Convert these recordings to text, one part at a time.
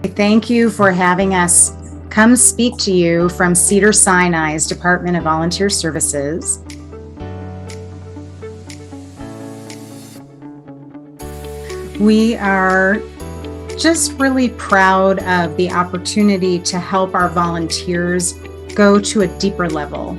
Thank you for having us come speak to you from Cedars-Sinai's Department of Volunteer Services. We are just really proud of the opportunity to help our volunteers go to a deeper level.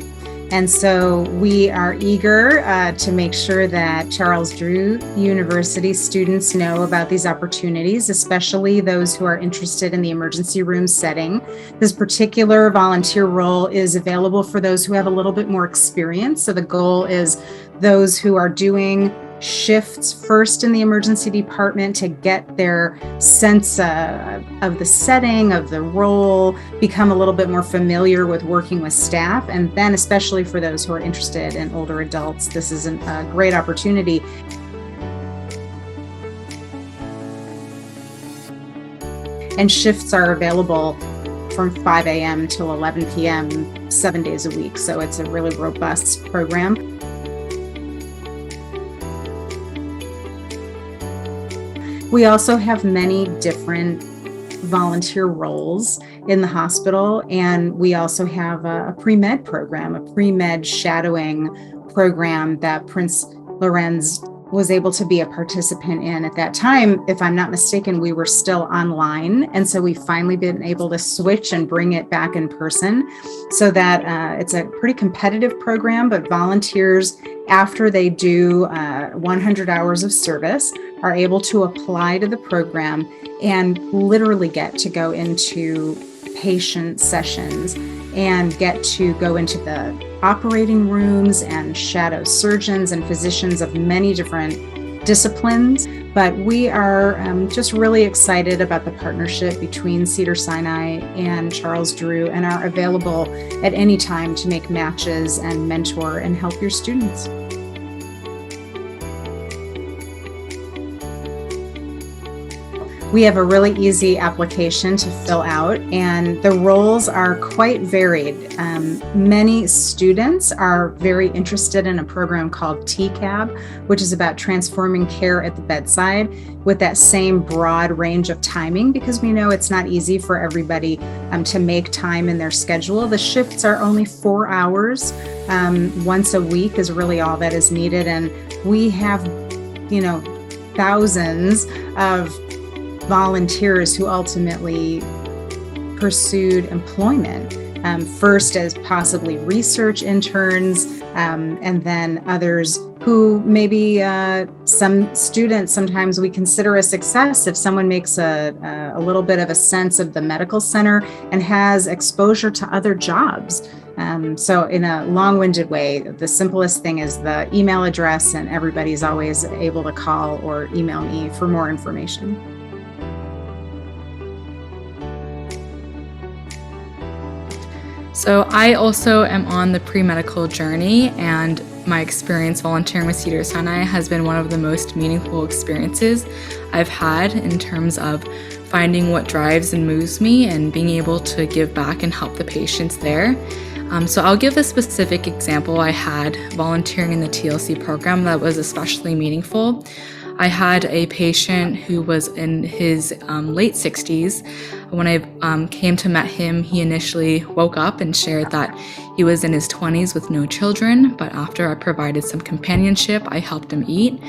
And so we are eager to make sure that Charles Drew University students know about these opportunities, especially those who are interested in the emergency room setting. This particular volunteer role is available for those who have a little bit more experience. So the goal is those who are doing shifts first in the emergency department to get their sense of the setting, of the role, become a little bit more familiar with working with staff. And then especially for those who are interested in older adults, this is a great opportunity. And shifts are available from 5 a.m. till 11 p.m. 7 days a week. So it's a really robust program. We also have many different volunteer roles in the hospital, and we also have a pre-med program, a pre-med shadowing program that Princelawrenz was able to be a participant in. At that time, if I'm not mistaken, we were still online, and so we've finally been able to switch and bring it back in person, so that it's a pretty competitive program, but volunteers, after they do 100 hours of service, are able to apply to the program and literally get to go into patient sessions and get to go into the operating rooms and shadow surgeons and physicians of many different disciplines. But we are just really excited about the partnership between Cedars-Sinai and Charles Drew, and are available at any time to make matches and mentor and help your students. We have a really easy application to fill out, and the roles are quite varied. Many students are very interested in a program called TCAB, which is about transforming care at the bedside, with that same broad range of timing, because we know it's not easy for everybody to make time in their schedule. The shifts are only 4 hours. Once a week is really all that is needed, and we have, thousands of volunteers who ultimately pursued employment, first as possibly research interns, and then others who maybe some students, sometimes we consider a success if someone makes a little bit of a sense of the medical center and has exposure to other jobs. So in a long-winded way, the simplest thing is the email address, and everybody's always able to call or email me for more information. So I also am on the pre-medical journey, and my experience volunteering with Cedars-Sinai has been one of the most meaningful experiences I've had in terms of finding what drives and moves me and being able to give back and help the patients there. So I'll give a specific example I had volunteering in the TLC program that was especially meaningful. I had a patient who was in his late 60s. When I came to meet him, he initially woke up and shared that he was in his 20s with no children, but after I provided some companionship, I helped him eat.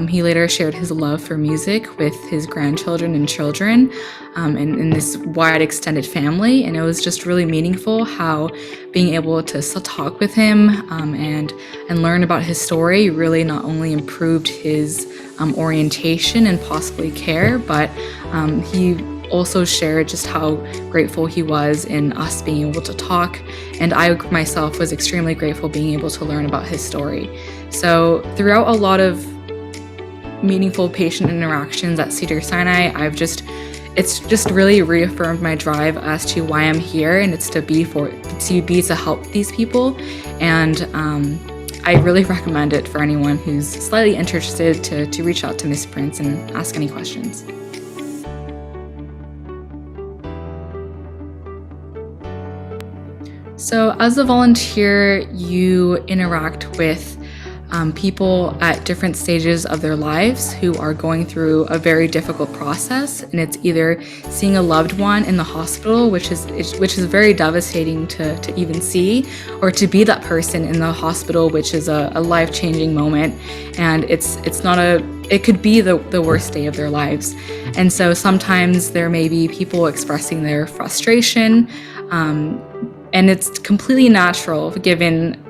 He later shared his love for music with his grandchildren and children, and in this wide extended family, and it was just really meaningful how being able to still talk with him and learn about his story really not only improved his orientation and possibly care, but he also shared just how grateful he was in us being able to talk, and I myself was extremely grateful being able to learn about his story. So throughout a lot of meaningful patient interactions at Cedars-Sinai, it's just really reaffirmed my drive as to why I'm here, and it's to be to help these people, and I really recommend it for anyone who's slightly interested to reach out to Ms. Prince and ask any questions. So as a volunteer, you interact with people at different stages of their lives who are going through a very difficult process, and it's either seeing a loved one in the hospital, which is very devastating to even see, or to be that person in the hospital, which is a life-changing moment, and it could be the worst day of their lives. And so sometimes there may be people expressing their frustration, and it's completely natural given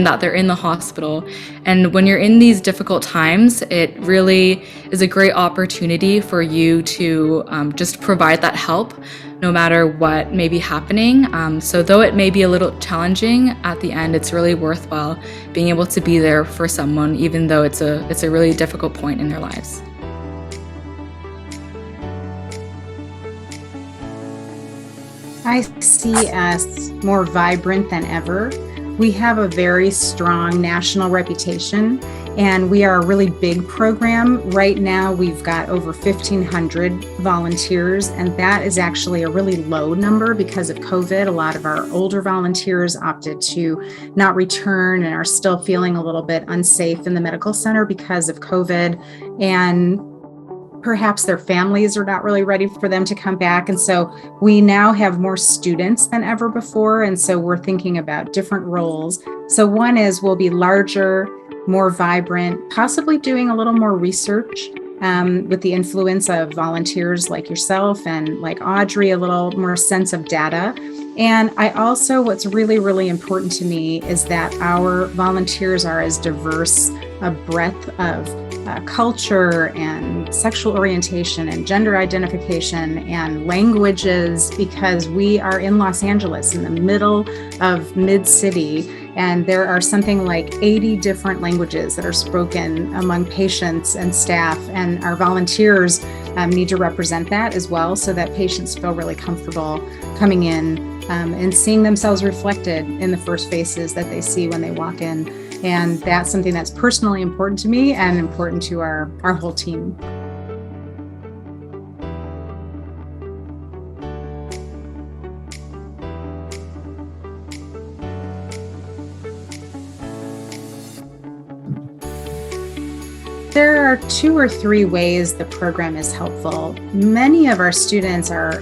that they're in the hospital. And when you're in these difficult times, it really is a great opportunity for you to just provide that help no matter what may be happening. So though it may be a little challenging, at the end it's really worthwhile being able to be there for someone, even though it's a really difficult point in their lives. I see us more vibrant than ever. We have a very strong national reputation, and we are a really big program. Right now, we've got over 1,500 volunteers, and that is actually a really low number because of COVID. A lot of our older volunteers opted to not return and are still feeling a little bit unsafe in the medical center because of COVID, and perhaps their families are not really ready for them to come back. And so we now have more students than ever before. And so we're thinking about different roles. So one is we'll be larger, more vibrant, possibly doing a little more research with the influence of volunteers like yourself and like Audrey, a little more sense of data. And I also, what's really, really important to me is that our volunteers are as diverse a breadth of culture and sexual orientation and gender identification and languages, because we are in Los Angeles in the middle of mid-city, and there are something like 80 different languages that are spoken among patients and staff, and our volunteers need to represent that as well so that patients feel really comfortable coming in and seeing themselves reflected in the first faces that they see when they walk in. And that's something that's personally important to me and important to our whole team. There are 2 or 3 ways the program is helpful. Many of our students are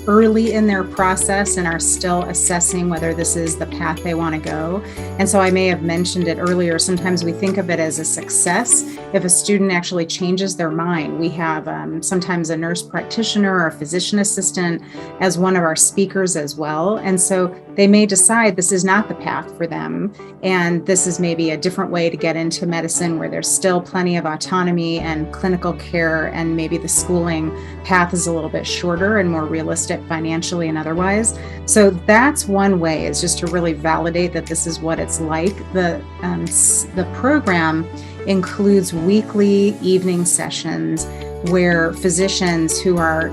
early in their process and are still assessing whether this is the path they want to go. And so I may have mentioned it earlier, sometimes we think of it as a success if a student actually changes their mind. We have sometimes a nurse practitioner or a physician assistant as one of our speakers as well. And so they may decide this is not the path for them, and this is maybe a different way to get into medicine where there's still plenty of autonomy and clinical care, and maybe the schooling path is a little bit shorter and more realistic financially and otherwise. So that's one way, is just to really validate that this is what it's like. The program includes weekly evening sessions where physicians who are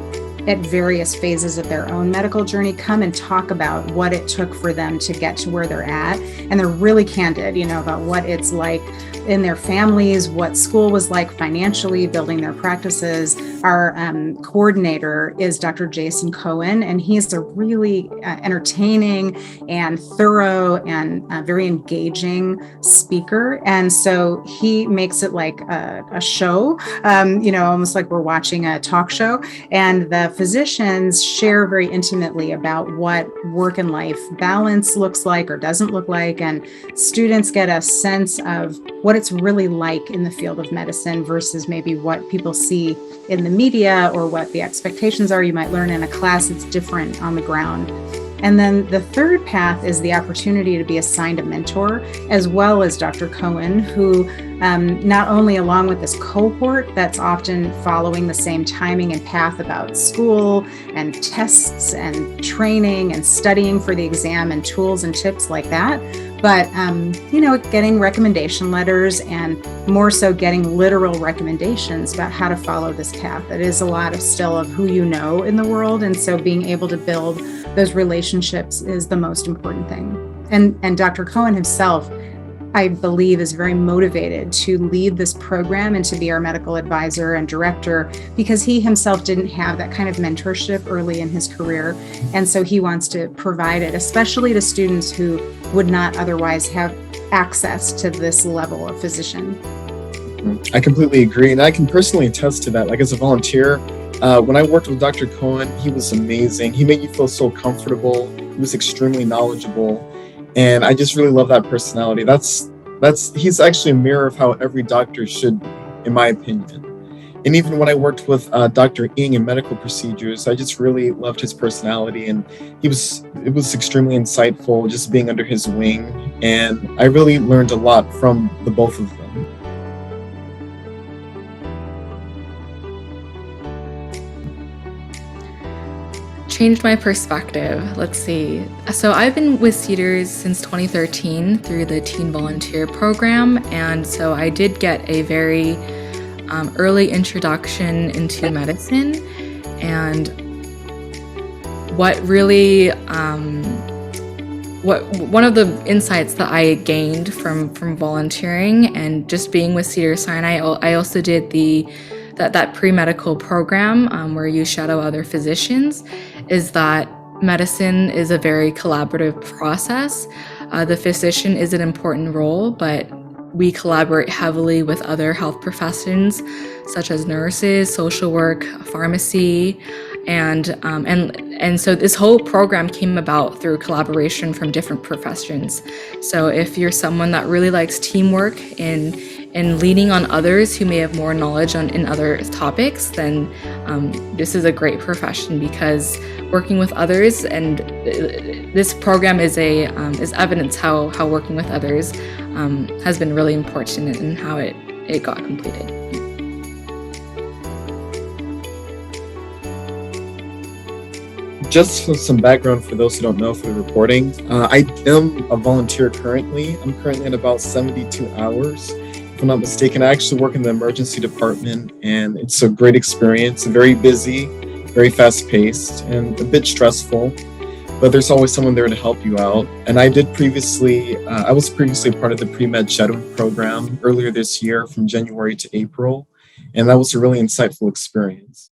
at various phases of their own medical journey come and talk about what it took for them to get to where they're at. And they're really candid, about what it's like in their families, what school was like financially, building their practices. Our coordinator is Dr. Jason Cohen, and he's a really entertaining and thorough and very engaging speaker. And so he makes it like a show, almost like we're watching a talk show. And the physicians share very intimately about what work and life balance looks like or doesn't look like. And students get a sense of what it's really like in the field of medicine versus maybe what people see in the media or what the expectations are you might learn in a class that's different on the ground. And then the third path is the opportunity to be assigned a mentor, as well as Dr. Cohen, who not only along with this cohort that's often following the same timing and path about school and tests and training and studying for the exam and tools and tips like that, but getting recommendation letters and more so getting literal recommendations about how to follow this path. It is a lot of still of who you know in the world, and so being able to build those relationships is the most important thing. And Dr. Cohen himself, I believe, is very motivated to lead this program and to be our medical advisor and director, because he himself didn't have that kind of mentorship early in his career. And so he wants to provide it, especially to students who would not otherwise have access to this level of physician. I completely agree, and I can personally attest to that. Like as a volunteer, when I worked with Dr. Cohen, he was amazing. He made you feel so comfortable. He was extremely knowledgeable, and I just really love that personality. He's actually a mirror of how every doctor should be, in my opinion. And even when I worked with Dr. Ng in medical procedures, I just really loved his personality, and it was extremely insightful just being under his wing, and I really learned a lot from the both of them. Changed my perspective. Let's see. So I've been with Cedars since 2013 through the Teen Volunteer Program, and so I did get a very early introduction into medicine. And what really, one of the insights that I gained from volunteering and just being with Cedars-Sinai, I also did that pre-medical program where you shadow other physicians, is that medicine is a very collaborative process. The physician is an important role, but we collaborate heavily with other health professions such as nurses, social work, pharmacy, and so this whole program came about through collaboration from different professions. So if you're someone that really likes teamwork and leaning on others who may have more knowledge in other topics, then this is a great profession, because working with others, and this program is evidence how working with others has been really important in how it got completed. Just for some background for those who don't know for the reporting, I am a volunteer currently. I'm currently at about 72 hours. If I'm not mistaken, I actually work in the emergency department, and it's a great experience, very busy, very fast-paced, and a bit stressful, but there's always someone there to help you out. And I was previously part of the pre-med shadowing program earlier this year from January to April, and that was a really insightful experience.